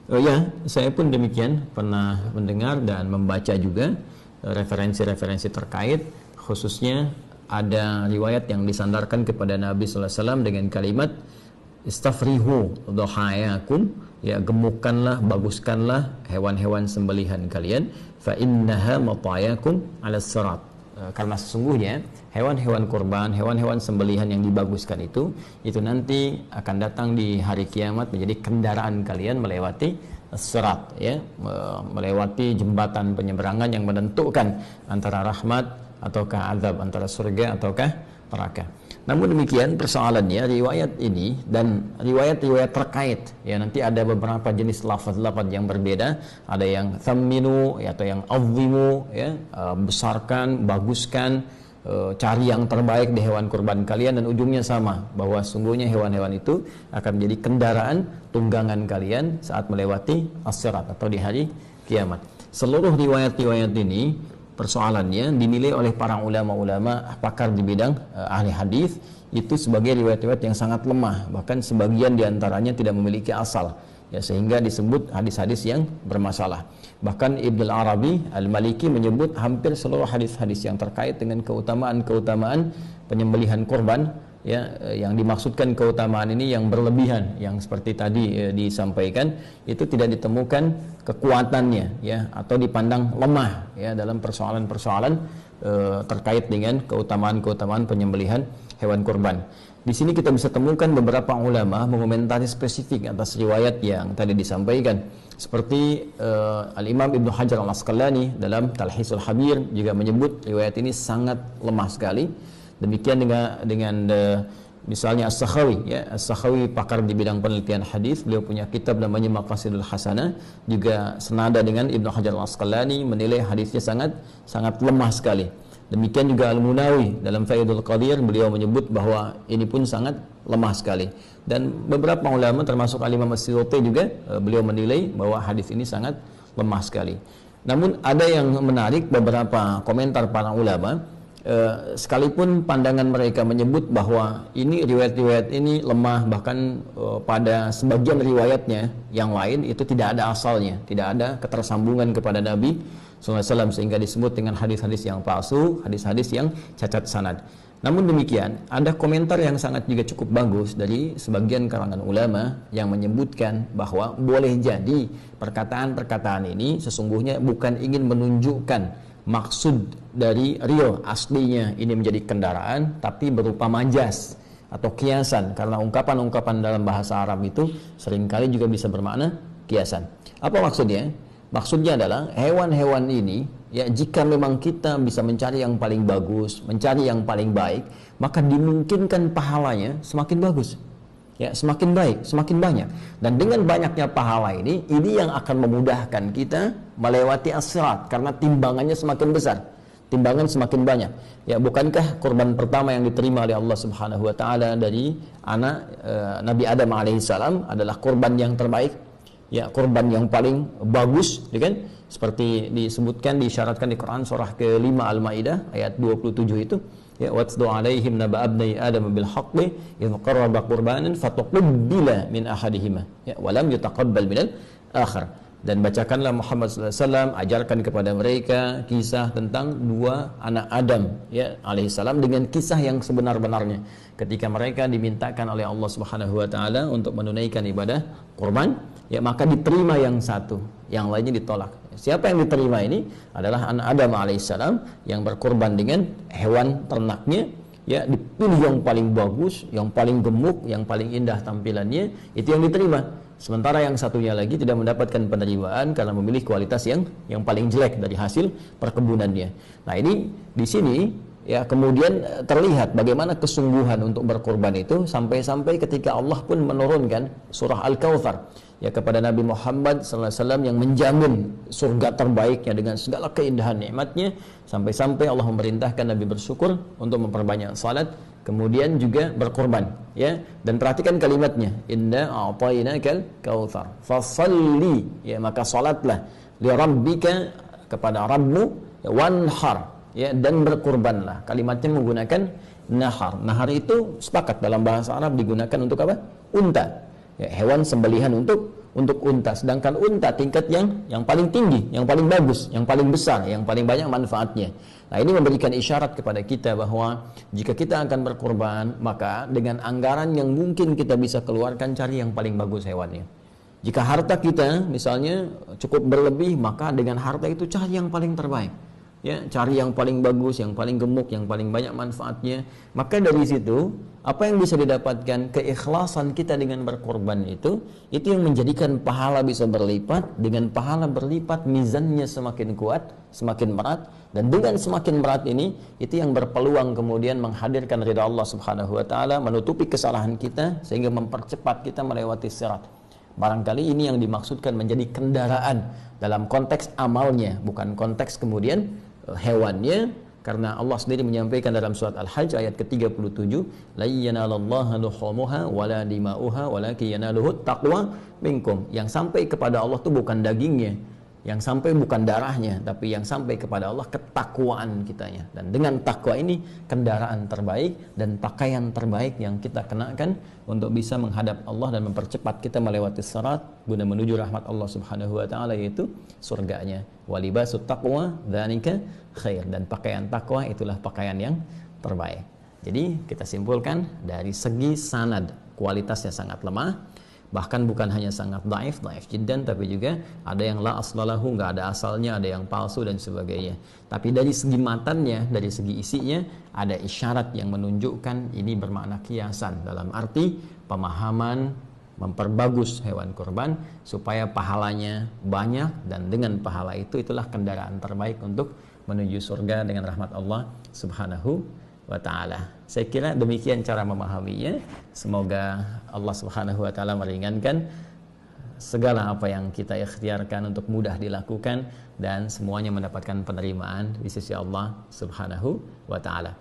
Oh ya, saya pun demikian pernah mendengar dan membaca juga referensi-referensi terkait, khususnya ada riwayat yang disandarkan kepada Nabi sallallahu alaihi wasallam dengan kalimat istafrihu dhahayakum, ya gemukkanlah, baguskanlah hewan-hewan sembelihan kalian, fa innaha matayakum 'ala sirat. Karena sesungguhnya hewan-hewan kurban, hewan-hewan sembelihan yang dibaguskan itu nanti akan datang di hari kiamat menjadi kendaraan kalian melewati sirat, ya, melewati jembatan penyeberangan yang menentukan antara rahmat ataukah azab, antara surga ataukah neraka. Namun demikian persoalannya, riwayat ini dan riwayat-riwayat terkait, ya, nanti ada beberapa jenis lafaz-lafaz yang berbeda, ada yang thamminu, ya, atau yang azimu, ya, besarkan, baguskan, cari yang terbaik di hewan kurban kalian, dan ujungnya sama, bahwa sungguhnya hewan-hewan itu akan menjadi kendaraan tunggangan kalian saat melewati as-sirat atau di hari kiamat. Seluruh riwayat-riwayat ini persoalannya dinilai oleh para ulama-ulama pakar di bidang ahli hadis itu sebagai riwayat-riwayat yang sangat lemah, bahkan sebagian diantaranya tidak memiliki asal, ya, sehingga disebut hadis-hadis yang bermasalah. Bahkan Ibnu Arabi Al-Maliki menyebut hampir seluruh hadis-hadis yang terkait dengan keutamaan-keutamaan penyembelihan kurban, ya, yang dimaksudkan keutamaan ini yang berlebihan, yang seperti tadi disampaikan, itu tidak ditemukan kekuatannya, ya, atau dipandang lemah, ya, dalam persoalan-persoalan terkait dengan keutamaan-keutamaan penyembelihan hewan kurban. Di sini kita bisa temukan beberapa ulama mengomentari spesifik atas riwayat yang tadi disampaikan, seperti Al-Imam Ibnu Hajar Al-Asqalani dalam Talhisul Habir juga menyebut riwayat ini sangat lemah sekali. Demikian dengan misalnya As-Sakhawi, ya, As-Sakhawi pakar di bidang penelitian hadis, beliau punya kitab namanya Maqasidul Hasanah, juga senada dengan Ibnu Hajar Al-Asqalani, menilai hadisnya sangat lemah sekali. Demikian juga Al-Munawi dalam Faidul Qadir, beliau menyebut bahwa ini pun sangat lemah sekali. Dan beberapa ulama termasuk Al-Imam As-Suyuti juga beliau menilai bahwa hadis ini sangat lemah sekali. Namun ada yang menarik, beberapa komentar para ulama, sekalipun pandangan mereka menyebut bahwa ini riwayat-riwayat ini lemah, bahkan pada sebagian riwayatnya yang lain itu tidak ada asalnya, tidak ada ketersambungan kepada Nabi SAW, sehingga disebut dengan hadis-hadis yang palsu, hadis-hadis yang cacat sanad. Namun demikian, ada komentar yang sangat juga cukup bagus dari sebagian kalangan ulama yang menyebutkan bahwa boleh jadi perkataan-perkataan ini sesungguhnya bukan ingin menunjukkan maksud dari real aslinya ini menjadi kendaraan, tapi berupa majas atau kiasan, karena ungkapan-ungkapan dalam bahasa Arab itu seringkali juga bisa bermakna kiasan. Apa maksudnya? Maksudnya adalah hewan-hewan ini, ya, jika memang kita bisa mencari yang paling bagus, mencari yang paling baik, maka dimungkinkan pahalanya semakin bagus, ya, semakin baik, semakin banyak. Dan dengan banyaknya pahala ini yang akan memudahkan kita melewati as-sirat, karena timbangannya semakin besar, timbangan semakin banyak. Ya, bukankah kurban pertama yang diterima oleh Allah Subhanahu wa taala dari anak Nabi Adam alaihissalam adalah kurban yang terbaik, ya, kurban yang paling bagus, ya kan? Seperti disebutkan, disyaratkan di Quran surah ke-5 Al-Maidah ayat 27 itu, ya, watlu alaihim naba abnai adam bil haqqi idh qarraba qurbanan fatuqbila min ahadihima, ya, wa lam yutaqabbal minal akhar. Dan bacakanlah Muhammad sallallahu alaihi wasallam, ajarkan kepada mereka kisah tentang dua anak Adam, ya, alaihissalam, dengan kisah yang sebenar-benarnya ketika mereka dimintakan oleh Allah Subhanahu wa taala untuk menunaikan ibadah kurban, ya, maka diterima yang satu, yang lainnya ditolak. Siapa yang diterima ini adalah anak Adam alaihissalam yang berkurban dengan hewan ternaknya, ya, dipilih yang paling bagus, yang paling gemuk, yang paling indah tampilannya, itu yang diterima. Sementara yang satunya lagi tidak mendapatkan penerimaan karena memilih kualitas yang paling jelek dari hasil perkebunannya. Nah, ini di sini, ya, kemudian terlihat bagaimana kesungguhan untuk berkorban itu, sampai-sampai ketika Allah pun menurunkan surah Al-Kautsar, ya, kepada Nabi Muhammad SAW yang menjamin surga terbaiknya dengan segala keindahan nikmatnya, sampai-sampai Allah memerintahkan Nabi bersyukur untuk memperbanyak salat, kemudian juga berkorban, ya. Dan perhatikan kalimatnya, inna a'tainakal kautsar fasalli, ya, maka salatlah li rabbika, kepada Rabbmu, ya, wanhar, ya, dan berkurbanlah. Kalimatnya menggunakan nahar. Nahar itu sepakat dalam bahasa Arab digunakan untuk apa? Unta, ya, hewan sembelihan untuk untuk unta, sedangkan unta tingkat yang paling tinggi, yang paling bagus, yang paling besar, yang paling banyak manfaatnya. Nah, ini memberikan isyarat kepada kita bahwa jika kita akan berkorban, maka dengan anggaran yang mungkin kita bisa keluarkan, cari yang paling bagus hewannya. Jika harta kita misalnya cukup berlebih, maka dengan harta itu cari yang paling terbaik. Ya, cari yang paling bagus, yang paling gemuk, yang paling banyak manfaatnya. Maka dari situ, apa yang bisa didapatkan, keikhlasan kita dengan berkorban itu yang menjadikan pahala bisa berlipat. Dengan pahala berlipat, mizannya semakin kuat, semakin berat, dan dengan semakin berat ini, itu yang berpeluang kemudian menghadirkan ridha Allah Subhanahu wa taala, menutupi kesalahan kita sehingga mempercepat kita melewati sirat. Barangkali ini yang dimaksudkan menjadi kendaraan dalam konteks amalnya, bukan konteks kemudian hewannya, karena Allah sendiri menyampaikan dalam surat Al-Hajj ayat ke-37, la yanalallaha luhumuha wala dima'uha walakin yanaluhut taqwa minkum. Yang sampai kepada Allah itu bukan dagingnya, yang sampai bukan darahnya, tapi yang sampai kepada Allah ketakwaan kitanya. Dan dengan takwa ini kendaraan terbaik dan pakaian terbaik yang kita kenakan untuk bisa menghadap Allah dan mempercepat kita melewati sirat guna menuju rahmat Allah Subhanahu wa taala, yaitu surganya. Walibasut taqwa dzalika khair, dan pakaian takwa itulah pakaian yang terbaik. Jadi kita simpulkan dari segi sanad kualitasnya sangat lemah. Bahkan bukan hanya sangat daif jiddan, tapi juga ada yang la aslalahu, nggak ada asalnya, ada yang palsu dan sebagainya. Tapi dari segi matannya, dari segi isinya, ada isyarat yang menunjukkan ini bermakna kiasan, dalam arti pemahaman memperbagus hewan kurban supaya pahalanya banyak, dan dengan pahala itu itulah kendaraan terbaik untuk menuju surga dengan rahmat Allah Subhanahu wa ta'ala. Saya kira demikian cara memahaminya. Semoga Allah Subhanahu wa ta'ala meringankan segala apa yang kita ikhtiarkan untuk mudah dilakukan, dan semuanya mendapatkan penerimaan di sisi Allah Subhanahu wa ta'ala.